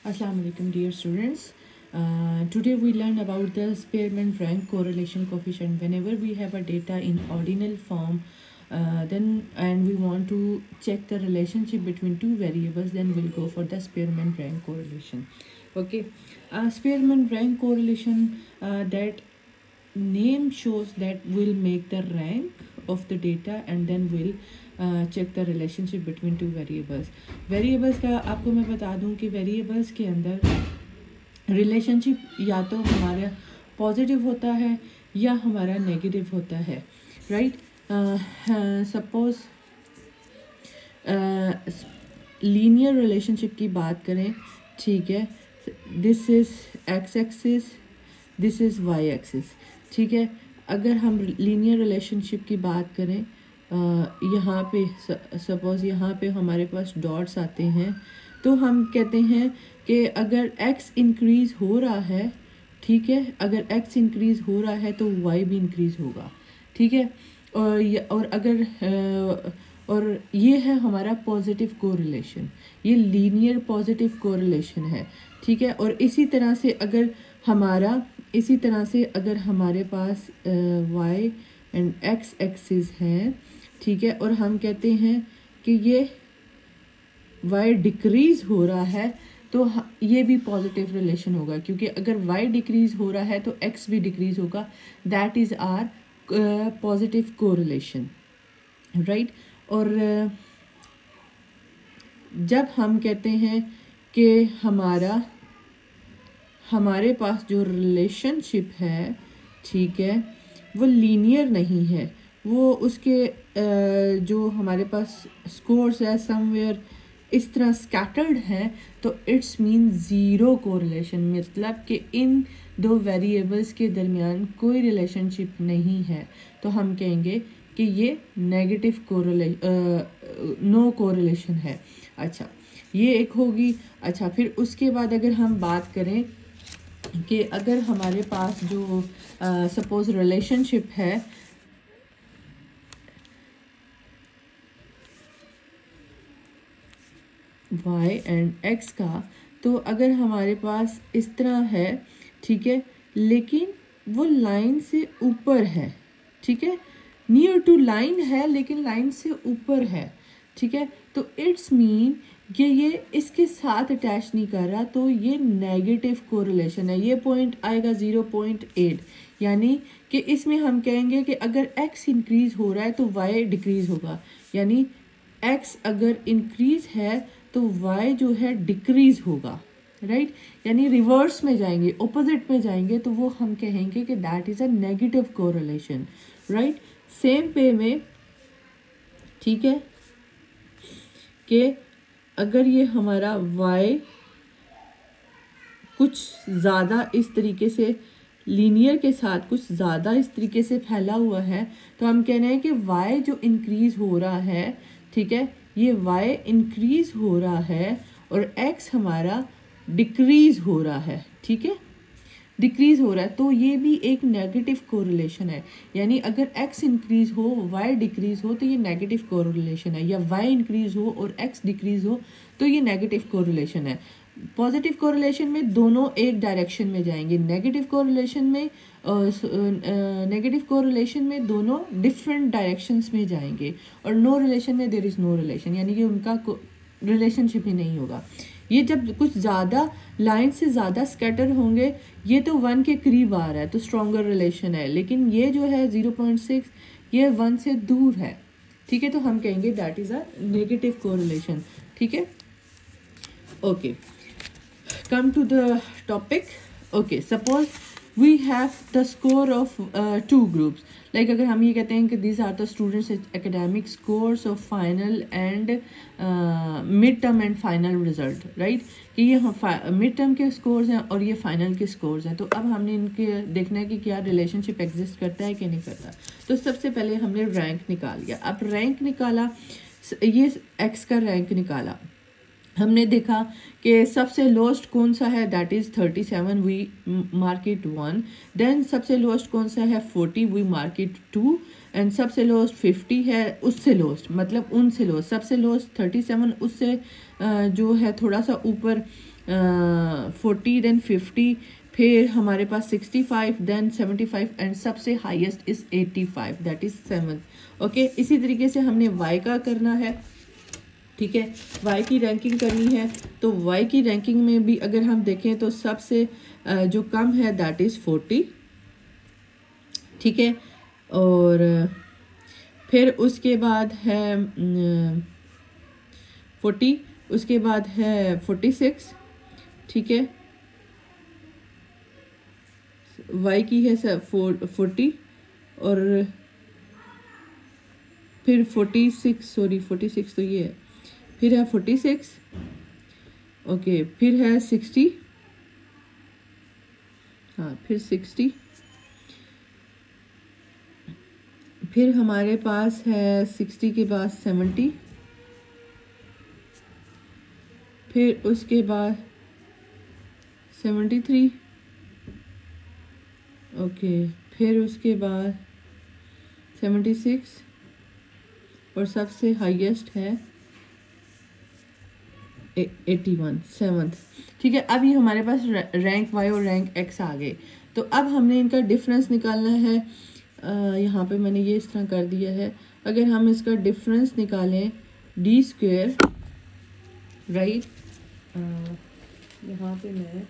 Assalamu alaikum, dear students. Today we learn about the Spearman rank correlation coefficient. Whenever we have a data in ordinal form, and we want to check the relationship between two variables, then we'll go for the Spearman rank correlation. Okay, Spearman rank correlation, that name shows that we'll make the rank of the data and then we'll check the relationship between two variables का आपको मैं बता दूं कि variables के अंदर relationship या तो हमारा पॉजिटिव होता है या हमारा नेगेटिव होता है, राइट। सपोज लीनियर रिलेशनशिप की बात करें, ठीक है, this is x axis, this is why axis, ठीक है। अगर हम लीनियर रिलेशनशिप की बात करें, यहाँ पे सपोज़ यहाँ पे हमारे पास डॉट्स आते हैं, तो हम कहते हैं कि अगर x इंक्रीज़ हो रहा है, ठीक है, अगर x इंक्रीज़ हो रहा है तो y भी इंक्रीज़ होगा, ठीक है। और ये है हमारा पॉजिटिव कोरिलेशन, ये लीनियर पॉजिटिव कोरिलेशन है, ठीक है। और इसी तरह से अगर हमारे पास y एंड x एक्सिस हैं, ठीक है, और हम कहते हैं कि ये y डिक्रीज़ हो रहा है, तो ये भी पॉजिटिव रिलेशन होगा, क्योंकि अगर y डिक्रीज़ हो रहा है तो x भी डिक्रीज़ होगा। That is our positive correlation, right. और जब हम कहते हैं कि हमारे पास जो रिलेशनशिप है, ठीक है, वो लीनियर नहीं है, वो उसके जो हमारे पास स्कोर्स है समवेयर इस तरह स्कैटर्ड है, तो इट्स मीन ज़ीरो कोरिलेशन, मतलब कि इन दो वेरिएबल्स के दरमियान कोई रिलेशनशिप नहीं है, तो हम कहेंगे कि ये नेगेटिव नो कोरिलेशन है। अच्छा, ये एक होगी। अच्छा, फिर उसके बाद अगर हम बात करें कि अगर हमारे पास जो सपोज रिलेशनशिप है y एंड x का, तो अगर हमारे पास इस तरह है, ठीक है, लेकिन वो लाइन से ऊपर है, ठीक है, नियर टू लाइन है लेकिन लाइन से ऊपर है, ठीक है, तो इट्स मीन कि ये इसके साथ अटैच नहीं कर रहा, तो ये नेगेटिव कोरिलेशन है। ये पॉइंट आएगा 0.8, यानी कि इसमें हम कहेंगे कि अगर x इंक्रीज़ हो रहा है तो y डिक्रीज़ होगा, यानी x अगर इंक्रीज़ है तो y जो है डिक्रीज़ होगा, राइट। यानी रिवर्स में जाएंगे, ऑपोजिट में जाएंगे, तो वो हम कहेंगे कि that is a negative correlation, right. Same पे में, ठीक है, कि अगर ये हमारा y कुछ ज़्यादा इस तरीके से लीनियर के साथ कुछ ज़्यादा इस तरीके से फैला हुआ है, तो हम कह रहे हैं कि y जो इंक्रीज़ हो रहा है, ठीक है, ये y इंक्रीज़ हो रहा है और x हमारा डिक्रीज़ हो रहा है, ठीक है, डिक्रीज़ हो रहा है, तो ये भी एक नेगेटिव कोरिलेशन है। यानी अगर x इंक्रीज़ हो y डिक्रीज़ हो तो ये नेगेटिव कोरिलेशन है, या y इंक्रीज़ हो और x डिक्रीज़ हो तो ये नेगेटिव कोरिलेशन है। पॉजिटिव कोरिलेशन में दोनों एक डायरेक्शन में जाएंगे, नेगेटिव कोरिलेशन में दोनों डिफरेंट डायरेक्शंस में जाएंगे, और नो रिलेशन में देयर इज़ नो रिलेशन, यानी कि उनका रिलेशनशिप ही नहीं होगा। ये जब कुछ ज़्यादा लाइन से ज़्यादा स्कैटर होंगे, ये तो 1 के करीब आ रहा है तो स्ट्रॉन्गर रिलेशन है, लेकिन ये जो है 0.6 ये 1 से दूर है, ठीक है, तो हम कहेंगे that is a negative correlation, ठीक है। Okay, come to the topic. Okay, suppose we have the score of two groups, like अगर हम ये कहते हैं कि these are the students academic scores of final and mid term and final result, right, कि ये मिड टर्म के scores हैं और ये फाइनल के स्कोर्स हैं। तो अब हमने इनके देखना है कि क्या रिलेशनशिप एग्जिस्ट करता है कि नहीं करता। तो सबसे पहले हमने रैंक निकाल लिया। अब रैंक निकाला, ये एक्स का रैंक निकाला, हमने देखा कि सबसे लोएस्ट कौन सा है, that is 37, we mark it 1। Then सबसे लोएस्ट कौन सा है 40, वी मार्क इट 2। एंड सबसे लोएस्ट 50 है, उससे लोएस्ट मतलब उनसे लोएस्ट, सबसे लोएस्ट 37, उससे जो है थोड़ा सा ऊपर 40, देन 50, फिर हमारे पास 65, देन 75 एंड सबसे highest is 85, that is 7th। Okay, इसी तरीके से हमने y का करना है, ठीक है, y की रैंकिंग करनी है। तो y की रैंकिंग में भी अगर हम देखें तो सबसे जो कम है दैट इज़ 40, ठीक है, और फिर उसके बाद है 40, उसके बाद है 46, ठीक है, y की है 40 और फिर 46, सॉरी 46 तो ये है, फिर है 46, ओके, फिर है 60, हाँ फिर 60, फिर हमारे पास है 60 के बाद 70, फिर उसके बाद 73, ओके, फिर उसके बाद 76 और सबसे हाईएस्ट है 81, 7th, ठीक है। अब ये हमारे पास रैंक वाई और रैंक एक्स आ गए। तो अब हमने इनका डिफरेंस निकालना है। यहाँ पे मैंने ये इस तरह कर दिया है। अगर हम इसका डिफरेंस निकालें डी स्क्वेयर, राइट, यहाँ पे मैं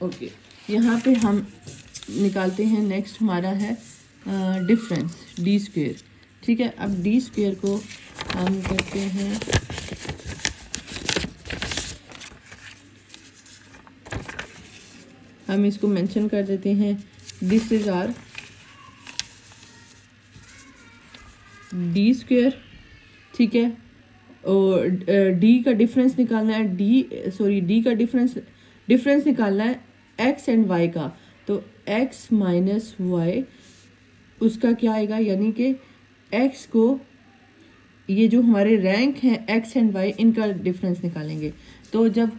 ओके, यहाँ पे हम निकालते हैं, नेक्स्ट हमारा है डिफरेंस डी स्क्वेयर, ठीक है। अब डी स्क्वेयर को हम करते हैं हम इसको मेंशन कर देते हैं, this is R D square, ठीक है। और डी का डिफरेंस निकालना है, डी का डिफरेंस निकालना है एक्स एंड वाई का। तो एक्स माइनस वाई उसका क्या आएगा, यानी कि एक्स को, ये जो हमारे रैंक हैं एक्स एंड वाई, इनका डिफरेंस निकालेंगे। तो जब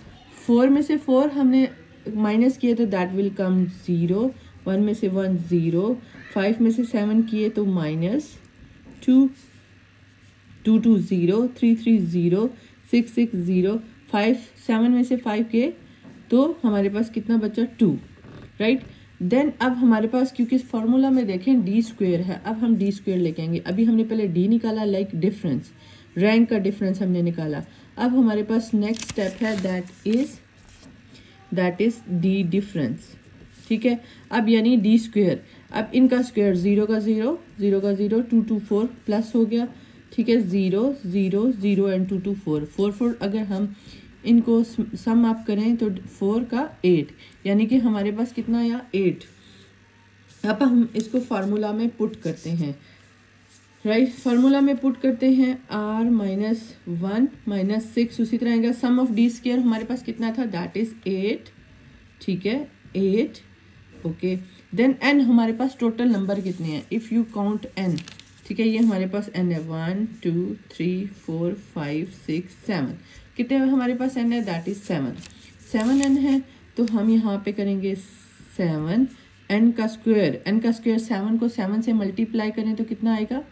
4 में से 4 हमने माइनस किए तो दैट विल कम 0, 1 में से 1 0, 5 में से 7 किए तो -2, 2 2 0, 3 3 0, 6 6 0, 5 7 में से 5 किए तो हमारे पास कितना बचा 2, राइट। देन अब हमारे पास, क्योंकि इस फार्मूला में देखें डी स्क्वेयर है, अब हम डी स्क्वेयर लेके आएंगे। अभी हमने पहले डी निकाला, लाइक डिफरेंस, रैंक का डिफरेंस हमने निकाला। अब हमारे पास नेक्स्ट स्टेप है दैट इज डी डिफरेंस, ठीक है। अब यानी डी स्क्वेयर, अब इनका स्क्वेयर 0 का 0, 0 का 0, 2 2 4 प्लस हो गया, ठीक है, 0 0 0 एंड 2 2 4 4 4, अगर हम इनको सम अप करें तो 4 का 8, यानी कि हमारे पास कितना आया 8। अब हम इसको फार्मूला में पुट करते हैं, राइट, फार्मूला में पुट करते हैं r -1 -6, उसी तरह आएगा सम ऑफ डी स्क्वायर, हमारे पास कितना था, दैट इज 8, ठीक है, 8, ओके। देन n हमारे पास टोटल नंबर कितने हैं, इफ़ यू काउंट n, ठीक है, ये हमारे पास n है 1 2 3 4 5 6 7, कितने हमारे पास n है, दैट इज 7 n है। तो हम यहाँ पे करेंगे 7 n का स्क्वायर, 7 को 7 से मल्टीप्लाई करें तो कितना आएगा,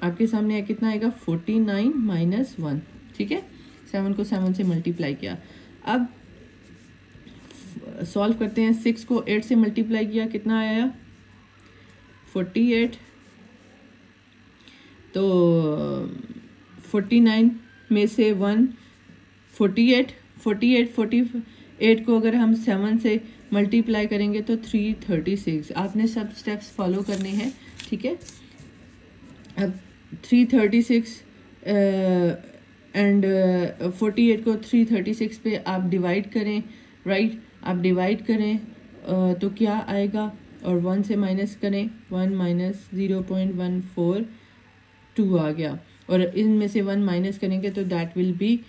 आपके सामने है, कितना आएगा 49 - 1, ठीक है, 7 को 7 से मल्टीप्लाई किया। अब सॉल्व करते हैं, 6 को 8 से मल्टीप्लाई किया, कितना आया 48, तो 49 में से 1 48 को अगर हम 7 से मल्टीप्लाई करेंगे तो 336। आपने सब स्टेप्स फॉलो करने हैं, ठीक है। अब 336 एंड 48 को 336 पे आप डिवाइड करें, राइट, आप डिवाइड करें तो क्या आएगा, और 1 से माइनस करें, 1 - 0.142 आ गया, और इनमें से 1 माइनस करेंगे तो that will be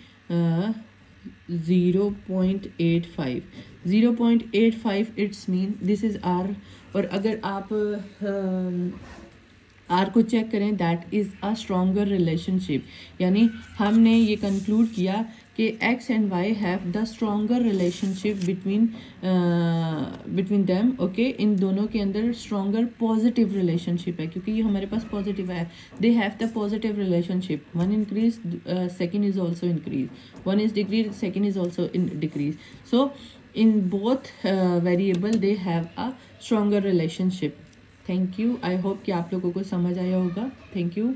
0.85 it's mean this is R. और अगर आप आर को चेक करें, that is a stronger relationship, यानी हमने ये कंक्लूड किया कि X and Y have the stronger relationship between them, okay, इन दोनों के अंदर स्ट्रॉन्गर पॉजिटिव रिलेशनशिप है, क्योंकि ये हमारे पास पॉजिटिव है, they have the positive relationship, one increase second is also increase, one is decrease second is also in decrease, so in both variable they have a stronger relationship. Thank you, I hope कि आप लोगों को समझ आया होगा. Thank you.